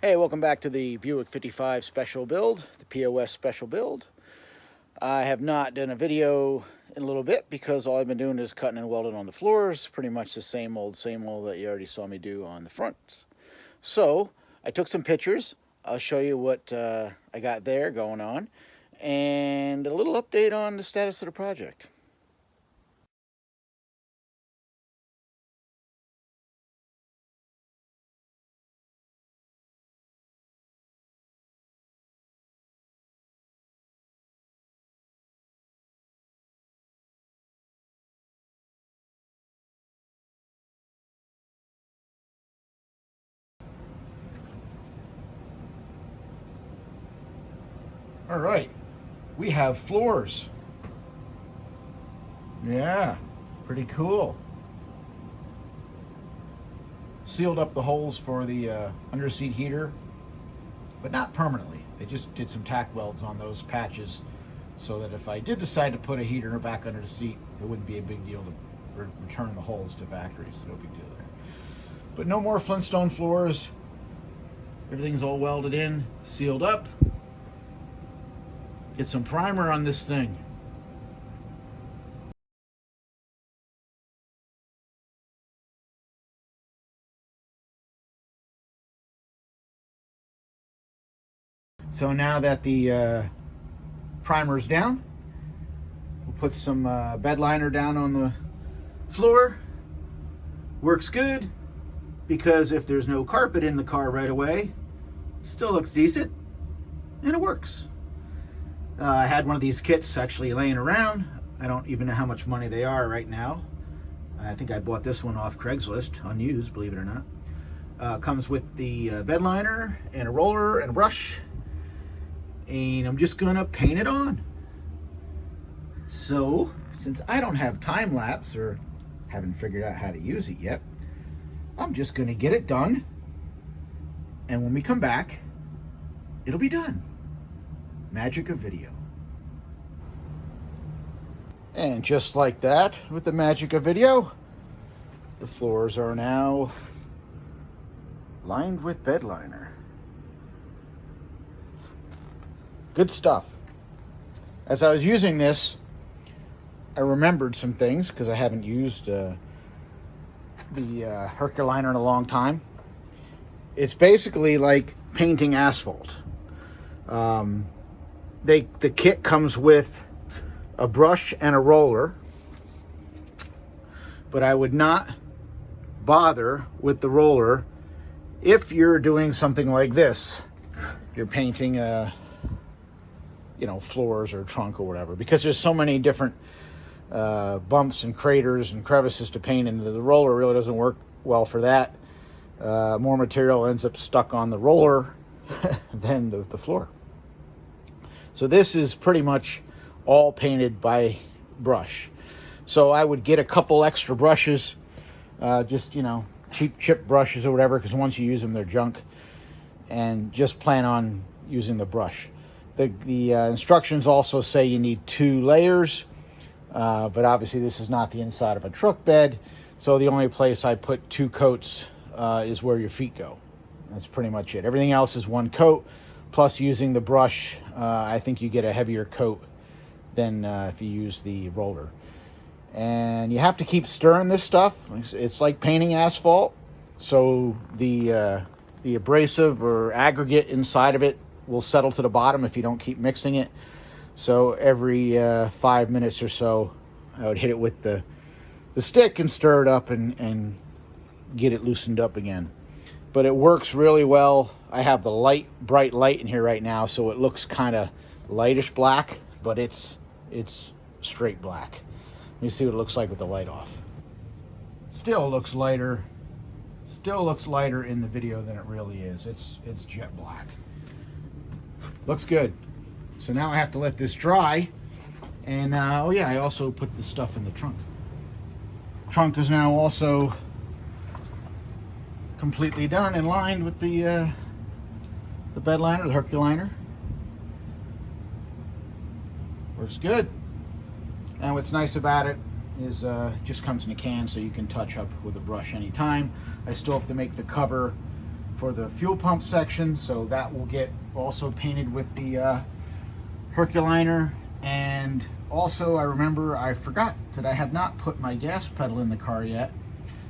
Hey, welcome back to the Buick 55 special build, the POS special build. I have not done a video in a little bit because all I've been doing is cutting and welding on the floors, pretty much the same old that you already saw me do on the fronts. So I took some pictures. I'll show you what I got there going on and a little update on the status of the project. All right, we have floors. Yeah, pretty cool. Sealed up the holes for the underseat heater, but not permanently. They just did some tack welds on those patches so that if I did decide to put a heater back under the seat, it wouldn't be a big deal to return the holes to factory, so no big deal there. But no more Flintstone floors. Everything's all welded in, sealed up. Get some primer on this thing. So now that the primer's down, we'll put some bed liner down on the floor. Works good because if there's no carpet in the car right away, it still looks decent and it works. I had one of these kits actually laying around. I don't even know how much money they are right now. I think I bought this one off Craigslist, unused, believe it or not. Comes with the bed liner and a roller and a brush. And I'm just gonna paint it on. So, since I don't have time lapse or haven't figured out how to use it yet, I'm just gonna get it done. And when we come back, it'll be done. Magic of video. And just like that, with the magic of video, the floors are now lined with bed liner. Good stuff. As I was using this, I remembered some things because I haven't used the Herco Liner in a long time. It's basically like painting asphalt. The kit comes with a brush and a roller, but I would not bother with the roller if you're doing something like this. You're painting floors or trunk or whatever, because there's so many different bumps and craters and crevices to paint, and the roller really doesn't work well for that. More material ends up stuck on the roller than the floor. So this is pretty much all painted by brush. So I would get a couple extra brushes, just cheap chip brushes or whatever, because once you use them they're junk, and just plan on using the brush. The instructions also say you need 2 layers, but obviously this is not the inside of a truck bed, so the only place I put 2 coats is where your feet go. That's pretty much it. Everything else is 1 coat, plus using the brush, I think you get a heavier coat than if you use the roller. And you have to keep stirring this stuff. It's like painting asphalt, so the abrasive or aggregate inside of it will settle to the bottom if you don't keep mixing it. So every 5 minutes or so, I would hit it with the stick and stir it up and get it loosened up again. But it works really well. I have the bright light in here right now, so it looks kind of lightish black, but it's straight black. Let me see what it looks like with the light off. Still looks lighter. Still looks lighter in the video than it really is. It's jet black. Looks good. So now I have to let this dry. And I also put the stuff in the trunk. Trunk is now also completely done and lined with the bed liner, the Herco Liner. Works good. And what's nice about it is just comes in a can, so you can touch up with a brush anytime. I still have to make the cover for the fuel pump section, so that will get also painted with the Herco Liner. And also, I remember I forgot that I have not put my gas pedal in the car yet,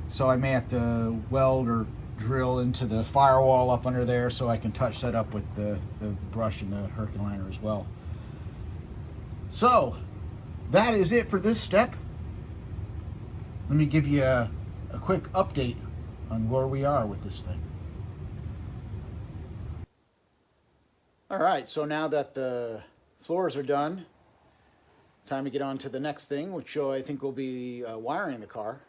so I may have to weld or drill into the firewall up under there so I can touch that up with the brush and the Herco Liner as well. So that is it for this step. Let me give you a quick update on where we are with this thing. All right, so now that the floors are done, time to get on to the next thing, which I think will be wiring the car.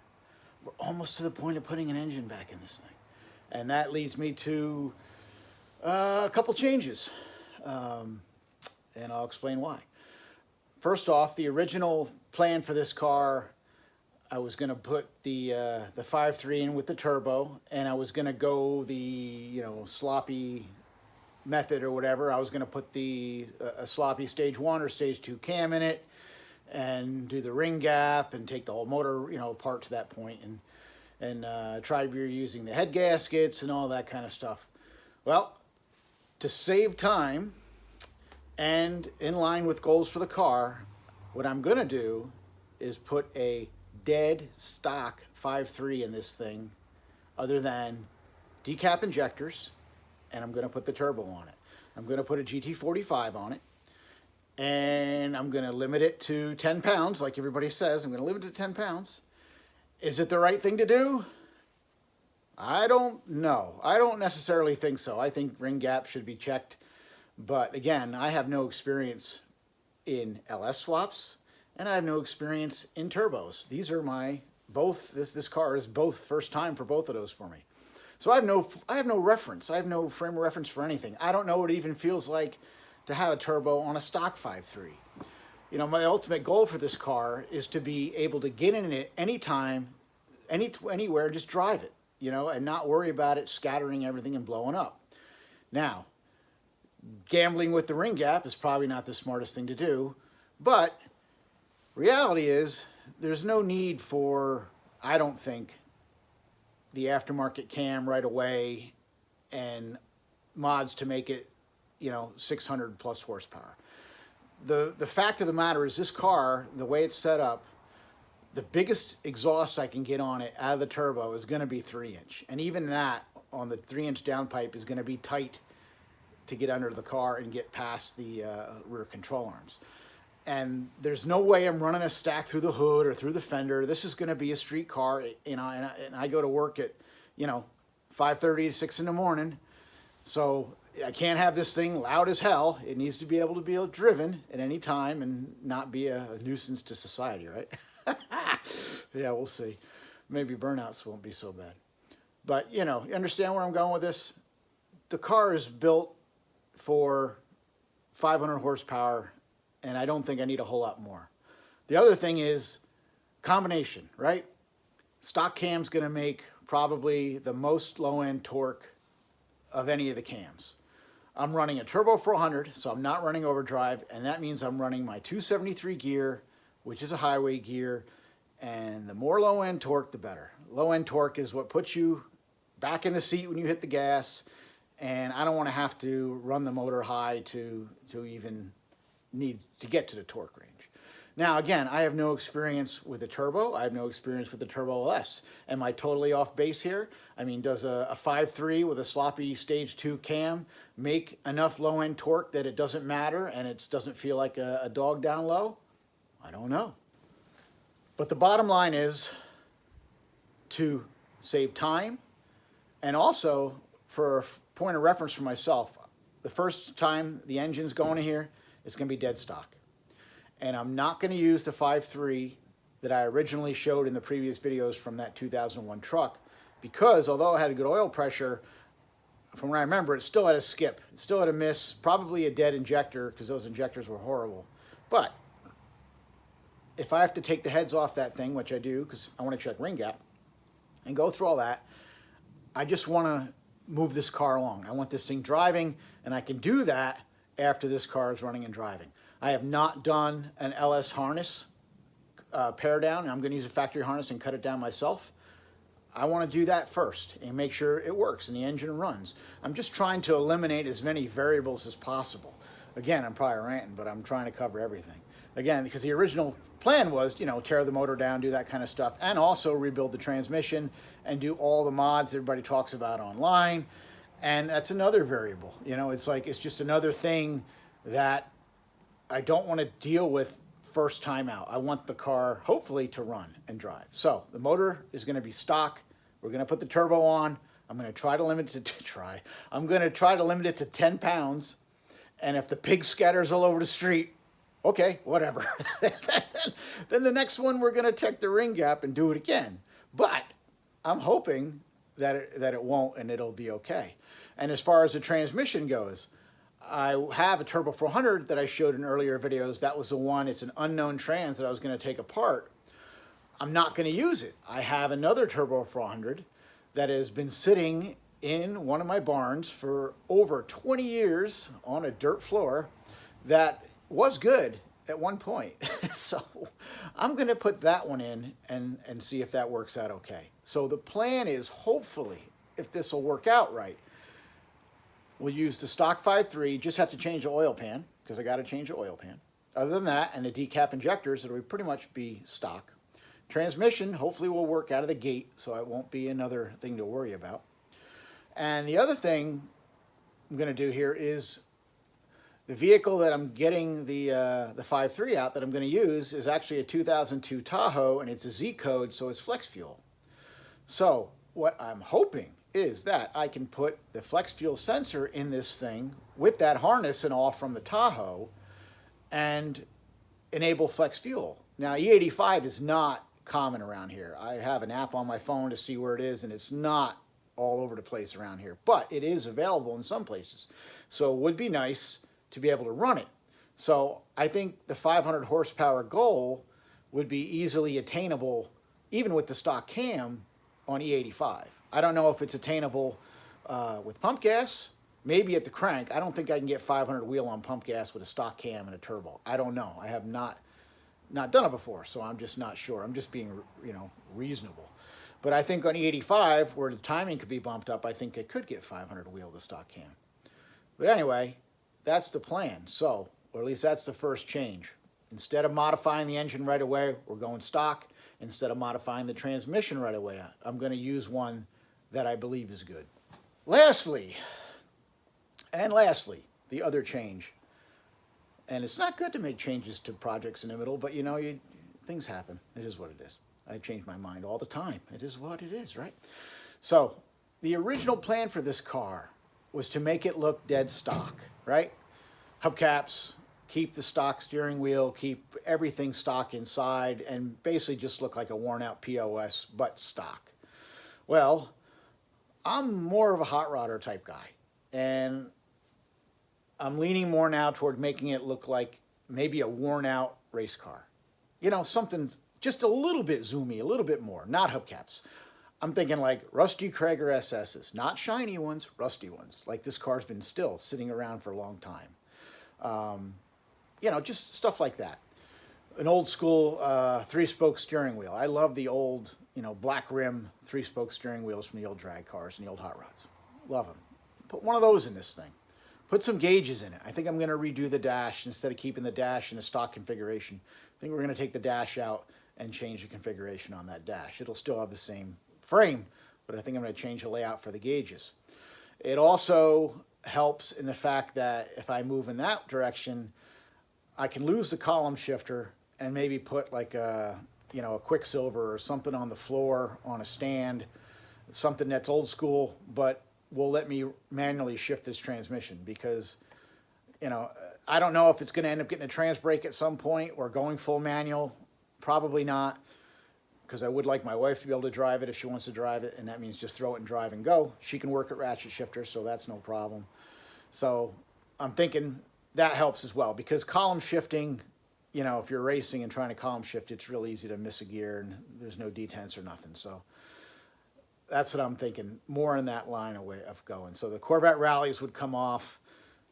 We're almost to the point of putting an engine back in this thing. And that leads me to a couple changes. And I'll explain why. First off, the original plan for this car, I was going to put the 5.3 in with the turbo, and I was going to go the sloppy method or whatever. I was going to put a sloppy stage 1 or stage 2 cam in it, and do the ring gap and take the whole motor apart to that point, and try reusing the head gaskets and all that kind of stuff. Well, to save time and in line with goals for the car, what I'm going to do is put a dead stock 5.3 in this thing, other than decap injectors, and I'm going to put the turbo on it. I'm going to put a GT45 on it, and I'm going to limit it to 10 pounds, like everybody says. I'm going to limit it to 10 pounds. Is it the right thing to do? I don't know. I don't necessarily think so. I think ring gap should be checked. But again, I have no experience in LS swaps, and I have no experience in turbos. These are this car is both first time for both of those for me. So I have no reference. I have no frame of reference for anything. I don't know what it even feels like to have a turbo on a stock 5.3. My ultimate goal for this car is to be able to get in it anytime, anywhere, just drive it, and not worry about it scattering everything and blowing up. Now, gambling with the ring gap is probably not the smartest thing to do, but reality is there's no need for, I don't think, the aftermarket cam right away and mods to make it 600 plus horsepower. The fact of the matter is, this car, the way it's set up, the biggest exhaust I can get on it out of the turbo is going to be 3-inch, and even that on the 3-inch downpipe is going to be tight to get under the car and get past the rear control arms. And there's no way I'm running a stack through the hood or through the fender. This is going to be a street car, and I go to work at 5:30 to 6 in the morning, so I can't have this thing loud as hell. It needs to be able to be driven at any time and not be a nuisance to society, right? Yeah, we'll see. Maybe burnouts won't be so bad. But, you understand where I'm going with this? The car is built for 500 horsepower, and I don't think I need a whole lot more. The other thing is combination, right? Stock cam's going to make probably the most low-end torque of any of the cams. I'm running a turbo 400, so I'm not running overdrive, and that means I'm running my 273 gear, which is a highway gear, and the more low-end torque, the better. Low-end torque is what puts you back in the seat when you hit the gas, and I don't want to have to run the motor high to even need to get to the torque range. Now, again, I have no experience with the turbo. I have no experience with the Turbo LS. Am I totally off base here? I mean, does a 5.3 with a sloppy stage 2 cam make enough low-end torque that it doesn't matter and it doesn't feel like a dog down low? I don't know. But the bottom line is to save time, and also for a point of reference for myself, the first time the engine's going in here, it's going to be dead stock. And I'm not going to use the 5.3 that I originally showed in the previous videos from that 2001 truck, because although it had a good oil pressure, from what I remember, it still had a skip. It still had a miss, probably a dead injector, because those injectors were horrible. But if I have to take the heads off that thing, which I do because I want to check ring gap, and go through all that, I just want to move this car along. I want this thing driving, and I can do that after this car is running and driving. I have not done an LS harness pair down. I'm going to use a factory harness and cut it down myself. I want to do that first and make sure it works and the engine runs. I'm just trying to eliminate as many variables as possible. Again, I'm probably ranting, but I'm trying to cover everything. Again, because the original plan was, you know, tear the motor down, do that kind of stuff, and also rebuild the transmission and do all the mods everybody talks about online. And that's another variable. You know, it's like, it's just another thing that I don't want to deal with first time out. I want the car, hopefully, to run and drive. So the motor is going to be stock. We're going to put the turbo on. I'm going to try to limit it to I'm going to try to limit it to 10 pounds. And if the pig scatters all over the street, okay, whatever. Then the next one, we're going to check the ring gap and do it again. But I'm hoping that it won't, and it'll be okay. And as far as the transmission goes, I have a Turbo 400 that I showed in earlier videos. That was the one, it's an unknown trans that I was going to take apart. I'm not going to use it. I have another Turbo 400 that has been sitting in one of my barns for over 20 years on a dirt floor that was good at one point. So I'm going to put that one in and see if that works out okay. So the plan is, hopefully, if this will work out right, we'll use the stock 5.3, just have to change the oil pan, because I got to change the oil pan. Other than that, and the decap injectors, it'll pretty much be stock. Transmission, hopefully, will work out of the gate, so it won't be another thing to worry about. And the other thing I'm going to do here is the vehicle that I'm getting the 5.3 out that I'm going to use is actually a 2002 Tahoe, and it's a Z code, so it's flex fuel. So what I'm hoping is that I can put the flex fuel sensor in this thing with that harness and all from the Tahoe and enable flex fuel. Now, E85 is not common around here. I have an app on my phone to see where it is, and it's not all over the place around here, but it is available in some places. So it would be nice to be able to run it. So I think the 500 horsepower goal would be easily attainable even with the stock cam on E85. I don't know if it's attainable with pump gas, maybe at the crank. I don't think I can get 500 wheel on pump gas with a stock cam and a turbo. I don't know. I have not done it before, so I'm just not sure. I'm just being, you know, reasonable. But I think on E85, where the timing could be bumped up, I think it could get 500 wheel the stock cam. But anyway, that's the plan. So, or at least that's the first change. Instead of modifying the engine right away, we're going stock. Instead of modifying the transmission right away, I'm going to use one that I believe is good. Lastly, the other change. And it's not good to make changes to projects in the middle, but you know, things happen. It is what it is. I change my mind all the time. It is what it is, right? So the original plan for this car was to make it look dead stock, right? Hubcaps, keep the stock steering wheel, keep everything stock inside, and basically just look like a worn out POS, but stock. Well, I'm more of a hot rodder type guy, and I'm leaning more now toward making it look like maybe a worn out race car. You know, something just a little bit zoomy, a little bit more, not hubcaps. I'm thinking like rusty Krager SS's, not shiny ones, rusty ones. Like this car's been still sitting around for a long time. You know, just stuff like that. An old school 3-spoke steering wheel. I love the old, you know, black rim 3-spoke steering wheels from the old drag cars and the old hot rods. Love them. Put one of those in this thing. Put some gauges in it. I think I'm going to redo the dash instead of keeping the dash in a stock configuration. I think we're going to take the dash out and change the configuration on that dash. It'll still have the same frame, but I think I'm going to change the layout for the gauges. It also helps in the fact that if I move in that direction, I can lose the column shifter and maybe put like a, you know, a Quicksilver or something on the floor on a stand, something that's old school, but will let me manually shift this transmission because, you know, I don't know if it's going to end up getting a trans brake at some point or going full manual. Probably not, because I would like my wife to be able to drive it if she wants to drive it, and that means just throw it and drive and go. She can work at ratchet shifter, so that's no problem. So I'm thinking that helps as well, because column shifting, you know, if you're racing and trying to column shift, it's real easy to miss a gear and there's no detents or nothing. So that's what I'm thinking, more in that line of going. So the Corvette rallies would come off,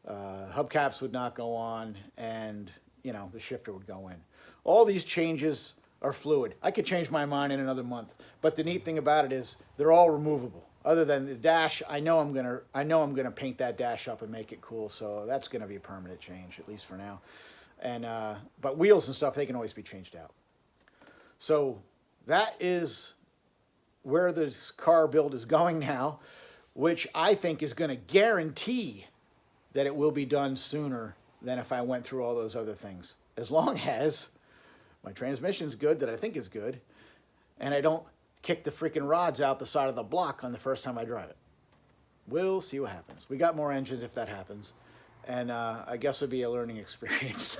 hubcaps would not go on, and, you know, the shifter would go in. All these changes are fluid. I could change my mind in another month. But the neat thing about it is they're all removable. Other than the dash, I know I'm gonna paint that dash up and make it cool. So that's gonna be a permanent change, at least for now. And but wheels and stuff, they can always be changed out. So that is where this car build is going now, which I think is going to guarantee that it will be done sooner than if I went through all those other things. As long as my transmission's good, that I think is good, and I don't kick the freaking rods out the side of the block on the first time I drive it. We'll see what happens. We got more engines if that happens, and I guess it'll be a learning experience.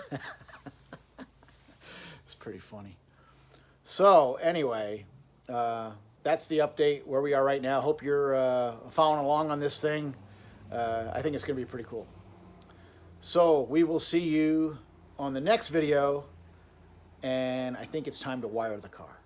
It's pretty funny. So anyway, that's the update where we are right now. Hope you're following along on this thing. I think it's going to be pretty cool. So we will see you on the next video, and I think it's time to wire the car.